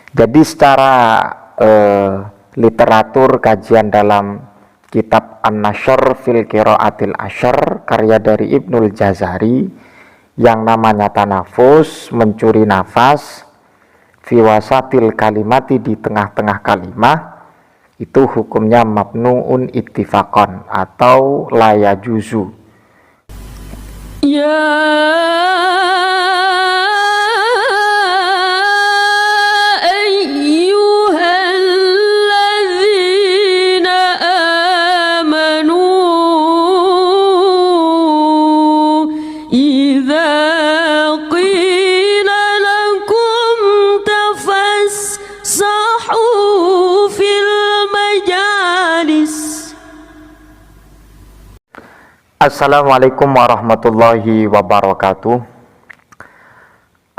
Jadi secara literatur kajian dalam kitab An-Nashr fil Qiraatil Ashr karya dari Ibnul Jazari yang namanya tanafus, mencuri nafas fi wasatil kalimati, di tengah-tengah kalimah, itu hukumnya mabnuun ittifaqan atau la yajuzu. Ya ayyuhalladzina amanu idza qila lakum tafassahu fil majalis. Assalamualaikum warahmatullahi wabarakatuh.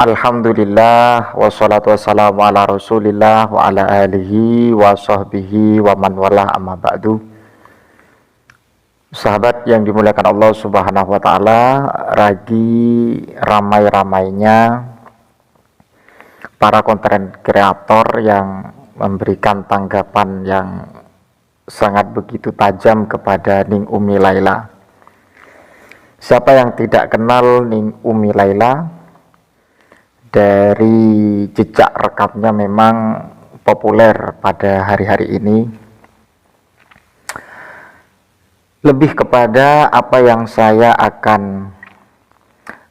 Alhamdulillah wassalatu wassalamu ala rasulillah wa ala alihi wa sahbihi wa man wala, amma ba'du. Sahabat yang dimuliakan Allah subhanahu wa ta'ala, lagi ramai-ramainya para konten kreator yang memberikan tanggapan yang sangat begitu tajam kepada Ning Umi Laila. Siapa yang tidak kenal Ning Umi Laila? Dari jejak rekamnya memang populer pada hari-hari ini. Lebih kepada apa yang saya akan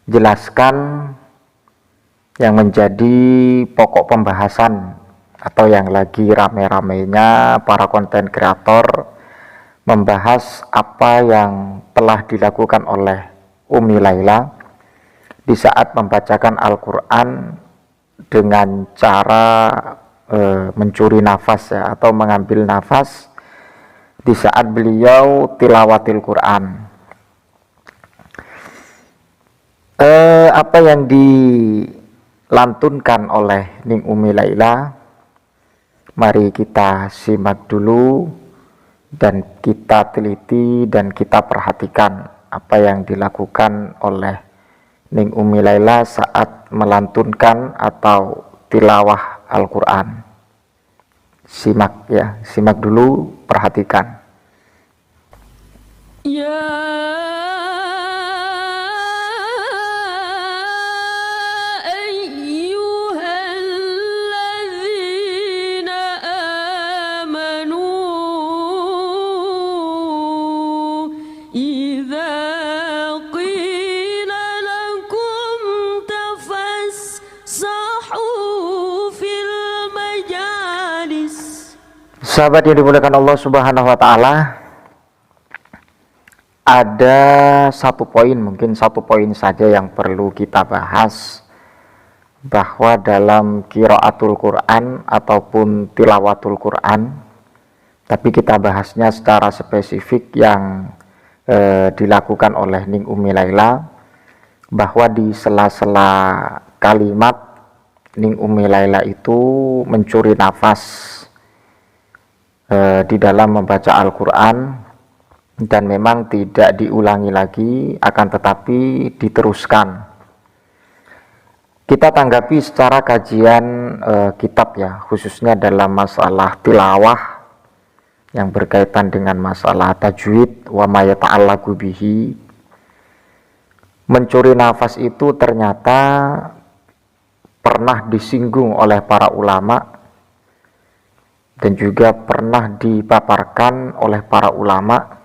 jelaskan yang menjadi pokok pembahasan atau yang lagi rame-ramenya para konten kreator membahas apa yang telah dilakukan oleh Umi Laila di saat membacakan Al-Quran dengan cara mencuri nafas ya, atau mengambil nafas di saat beliau tilawatil Quran. Apa yang dilantunkan oleh Ning Umi Laila, mari kita simak dulu dan kita teliti dan kita perhatikan apa yang dilakukan oleh Ning Umi Laila saat melantunkan atau tilawah Al-Quran. Simak ya, simak dulu, perhatikan. Ya ayyuhalladzina amanu idza qila lakum tafassahu fil majalis. Sahabat yang dimuliakan Allah subhanahu wa ta'ala, ada satu poin, mungkin satu poin saja yang perlu kita bahas, bahwa dalam qiraatul Quran ataupun tilawatul Quran, tapi kita bahasnya secara spesifik yang dilakukan oleh Ning Umi Laila, bahwa di sela-sela kalimat Ning Umi Laila itu mencuri nafas di dalam membaca Al-Quran, dan memang tidak diulangi lagi, akan tetapi diteruskan. Kita tanggapi secara kajian kitab ya, khususnya dalam masalah tilawah yang berkaitan dengan masalah tajwid wa ma yata'allaqu bihi. Mencuri nafas itu ternyata pernah disinggung oleh para ulama dan juga pernah dipaparkan oleh para ulama.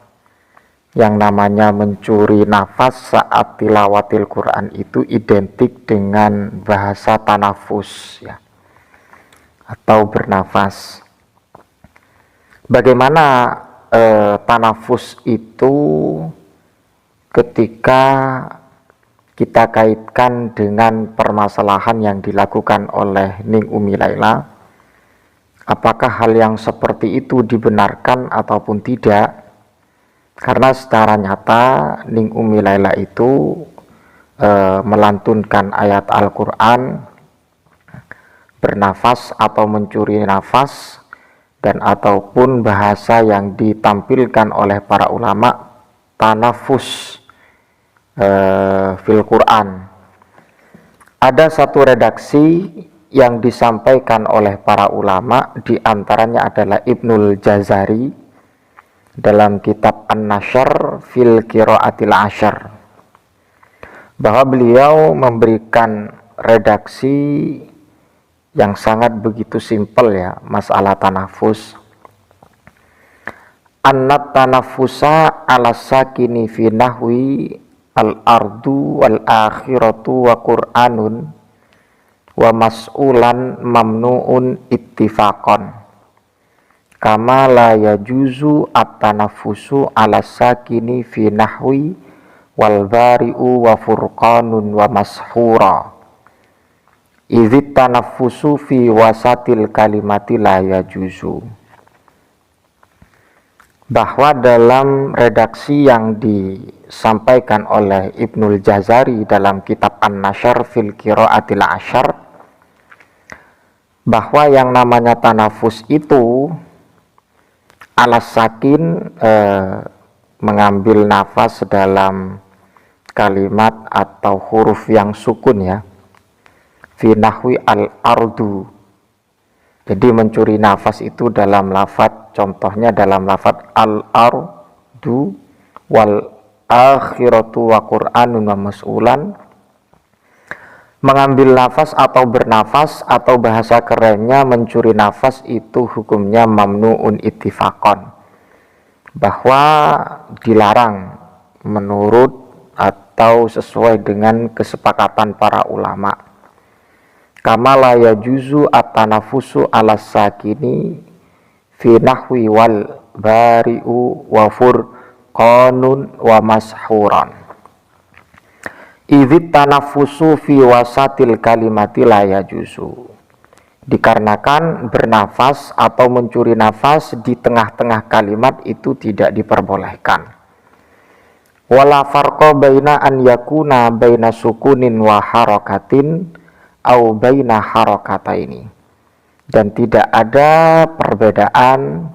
Yang namanya mencuri nafas saat tilawatil Quran itu identik dengan bahasa tanafus ya, atau bernafas. Bagaimana tanafus itu ketika kita kaitkan dengan permasalahan yang dilakukan oleh Ning Umi Laila? Apakah hal yang seperti itu dibenarkan ataupun tidak? Karena secara nyata Ning Umi Laila itu melantunkan ayat Al-Quran bernafas atau mencuri nafas, dan ataupun bahasa yang ditampilkan oleh para ulama tanafus fil Quran. Ada satu redaksi yang disampaikan oleh para ulama, diantaranya adalah Ibnul Jazari dalam kitab An-Nashr fil Qiraatil Ashr, bahwa beliau memberikan redaksi yang sangat begitu simpel ya masalah tanafus. Annat tanafusa ala sakini fi nahwi al-ardu wal akhiratu wa qur'anun wa mas'ulan mamnu'un ittifaqan kama la yajuzu at-tanafusu ala sakini fi nahwi wal bari'u wa furqanun wa mashura idzit tanafusu fi wasatil kalimati la yajuzu. Bahwa dalam redaksi yang disampaikan oleh Ibnul Jazari dalam kitab An-Nashr fil Qiraatil Ashr, bahwa yang namanya tanafus itu alas sakin, mengambil nafas dalam kalimat atau huruf yang sukun ya, fi nahwi al-ardu. Jadi mencuri nafas itu dalam lafadz, contohnya dalam lafadz al-ardu wal akhiratu wa qur'anun wa mas'ulan. Mengambil nafas atau bernafas atau bahasa kerennya mencuri nafas itu hukumnya mamnu'un ittifaqan, bahwa dilarang menurut atau sesuai dengan kesepakatan para ulama. Kama la yajuzu at-tanafusu ala sakini fi nahwi wal bari'u wa furqanun wa mashuran. Idzit tanafusu fi wasatil kalimati la yajuzu. Dikarenakan bernafas atau mencuri nafas di tengah-tengah kalimat itu tidak diperbolehkan. Wala farqa baina an yakuna baina sukunin wa harakatin au baina harakataini, dan tidak ada perbedaan,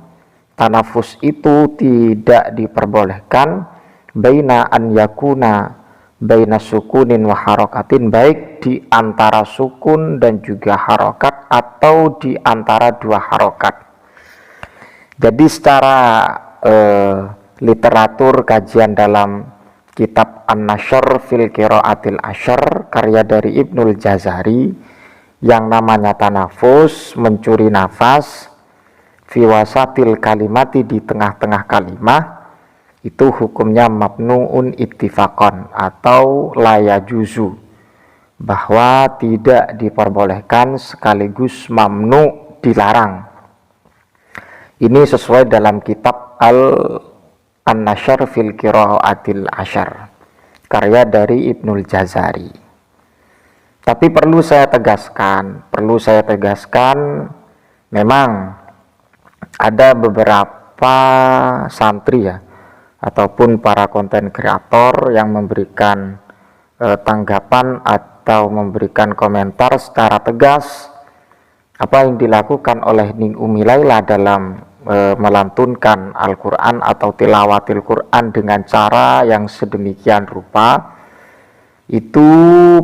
tanafus itu tidak diperbolehkan baina an yakuna baina sukunin wa harakatin, baik di antara sukun dan juga harokat atau di antara dua harokat. Jadi secara literatur kajian dalam kitab An-Nashr fil Qiraatil Ashr karya dari Ibnul Jazari, yang namanya tanafus, mencuri nafas fi wasatil kalimati, di tengah-tengah kalimat, itu hukumnya mamnu'un ittifaqan atau la yajuzu, bahwa tidak diperbolehkan sekaligus mamnu, dilarang. Ini sesuai dalam kitab An-Nashr fil Qiraatil Ashr karya dari Ibnul Jazari. Tapi perlu saya tegaskan, memang ada beberapa santri ya, ataupun para konten kreator yang memberikan tanggapan atau memberikan komentar secara tegas apa yang dilakukan oleh Ning Umi Laila dalam melantunkan Al-Quran atau tilawatil Quran dengan cara yang sedemikian rupa. Itu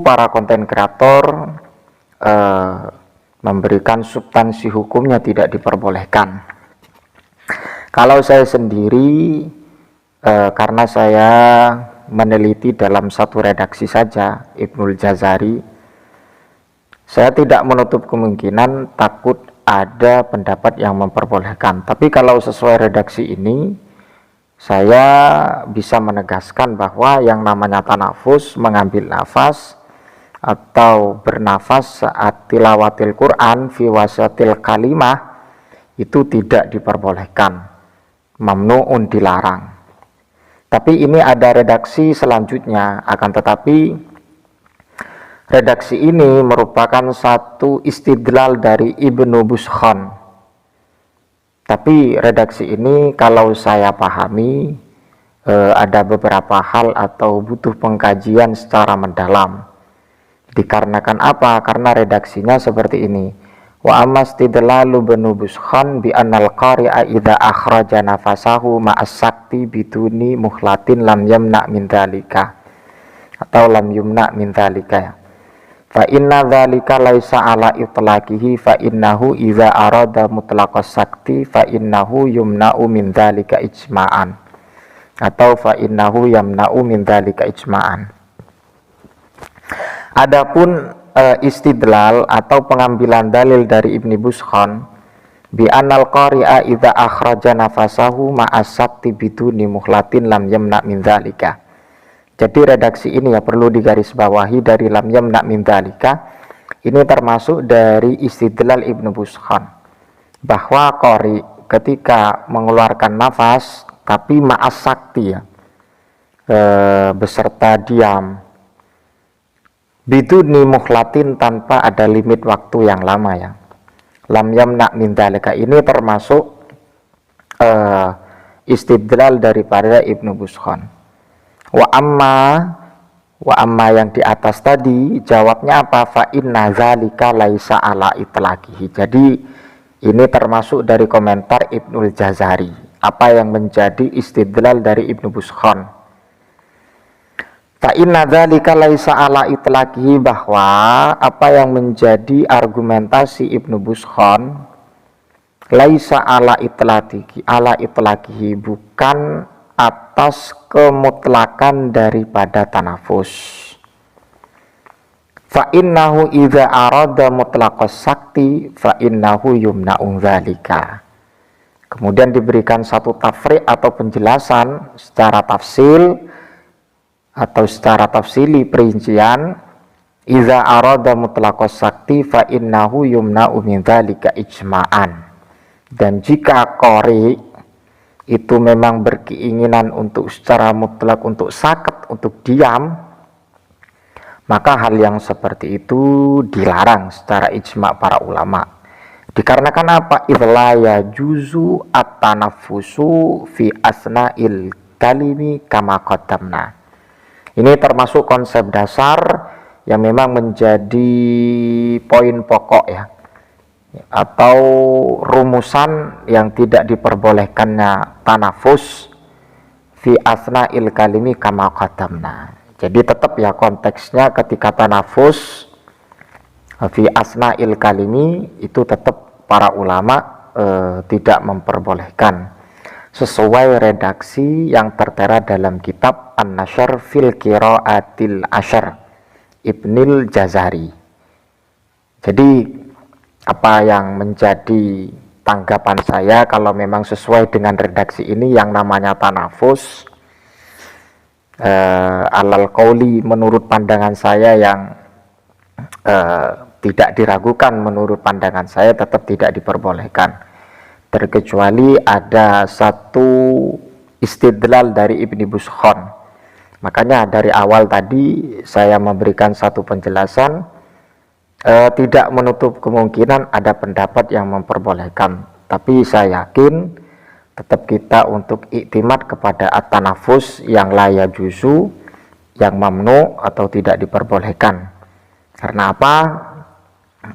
para konten kreator memberikan substansi hukumnya tidak diperbolehkan. Kalau saya sendiri, karena saya meneliti dalam satu redaksi saja Ibnul Jazari, saya tidak menutup kemungkinan takut ada pendapat yang memperbolehkan. Tapi kalau sesuai redaksi ini, saya bisa menegaskan bahwa yang namanya tanafus, mengambil nafas atau bernafas saat tilawatil Quran fi wasatil kalimah, itu tidak diperbolehkan, mamnu'un, dilarang. Tapi ini ada redaksi selanjutnya, akan tetapi redaksi ini merupakan satu istidlal dari Ibnu Buskhan. Tapi redaksi ini kalau saya pahami ada beberapa hal atau butuh pengkajian secara mendalam. Dikarenakan apa? Karena redaksinya seperti ini. Wa amastidlalu Ibnu Buskhan bi annal qari'a idza akhraja nafasahu ma'as sakti biduni muhlatin lam yamna min dzalika, atau lam yumna min dzalika. Fa inna dzalika laisa ala itlaqihi fa innahu idza arada mutlaqas sakti fa innahu yumna'u min dzalika ijma'an, atau fa innahu yamna'u min dzalika ijma'an. Adapun istidlal atau pengambilan dalil dari Ibnu Buskhan bi anal qari'a idza akhraja nafasahu ma'as sakti biduni muhlatin lam yamna min dzalika. Jadi redaksi ini ya perlu digarisbawahi dari lam yamna min dzalika. Ini termasuk dari istidlal Ibnu Buskhan bahwa qari ketika mengeluarkan nafas tapi ma'as sakti ya, beserta diam, biduni muhlatin tanpa ada limit waktu yang lama ya. Lam yamna min dzalika ini termasuk istidlal daripada Ibnu Buskhan. Wa amma yang di atas tadi jawabnya apa? Fa inna dzalika laisa ala itlaqihi. Jadi ini termasuk dari komentar Ibnul Jazari, apa yang menjadi istidlal dari Ibnu Buskhan. Fa inna dzalika laisa ala itlaqihi, bahwa apa yang menjadi argumentasi Ibnu Buskhan laisa ala itlaqihi bukan atas kemutlakan daripada tanafus. Fa innahu idza arada mutlaqas sakti fa innahu yumna'u dzalika. Kemudian diberikan satu tafriq atau penjelasan secara tafsil atau secara tafsili perincian, idza arada mutlaqas sakti fa innahu yumna'u min dzalika ijma'an. Dan jika qari itu memang berkeinginan untuk secara mutlak untuk sakit, untuk diam, maka hal yang seperti itu dilarang secara ijma' para ulama. Dikarenakan apa? Idla yajuzu at-tanaffusu fi asna'il kalimi kama qaddamna. Ini termasuk konsep dasar yang memang menjadi poin pokok ya, atau rumusan yang tidak diperbolehkannya tanafus fi asna'il kalimi kama qaddamna. Jadi tetap ya konteksnya ketika tanafus fi asna'il kalimi itu tetap para ulama tidak memperbolehkan, sesuai redaksi yang tertera dalam kitab An-Nashr fil Qira'atil Ashr Ibnul Jazari. Jadi apa yang menjadi tanggapan saya, kalau memang sesuai dengan redaksi ini yang namanya tanafus alal qauli, menurut pandangan saya yang tidak diragukan, menurut pandangan saya tetap tidak diperbolehkan, terkecuali ada satu istidlal dari Ibnu Buskhan. Makanya dari awal tadi saya memberikan satu penjelasan, tidak menutup kemungkinan ada pendapat yang memperbolehkan, tapi saya yakin tetap kita untuk iktimat kepada at-tanafus yang la yajuzu, yang mamnu atau tidak diperbolehkan. Karena apa?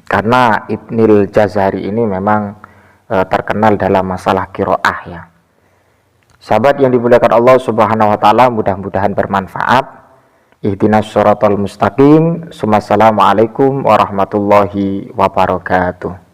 Karena Ibnul Jazari ini memang terkenal dalam masalah qiraah ya. Sahabat yang dimuliakan Allah Subhanahu wa taala, mudah-mudahan bermanfaat. Ihdinas shiratal mustaqim. Assalamualaikum warahmatullahi wabarakatuh.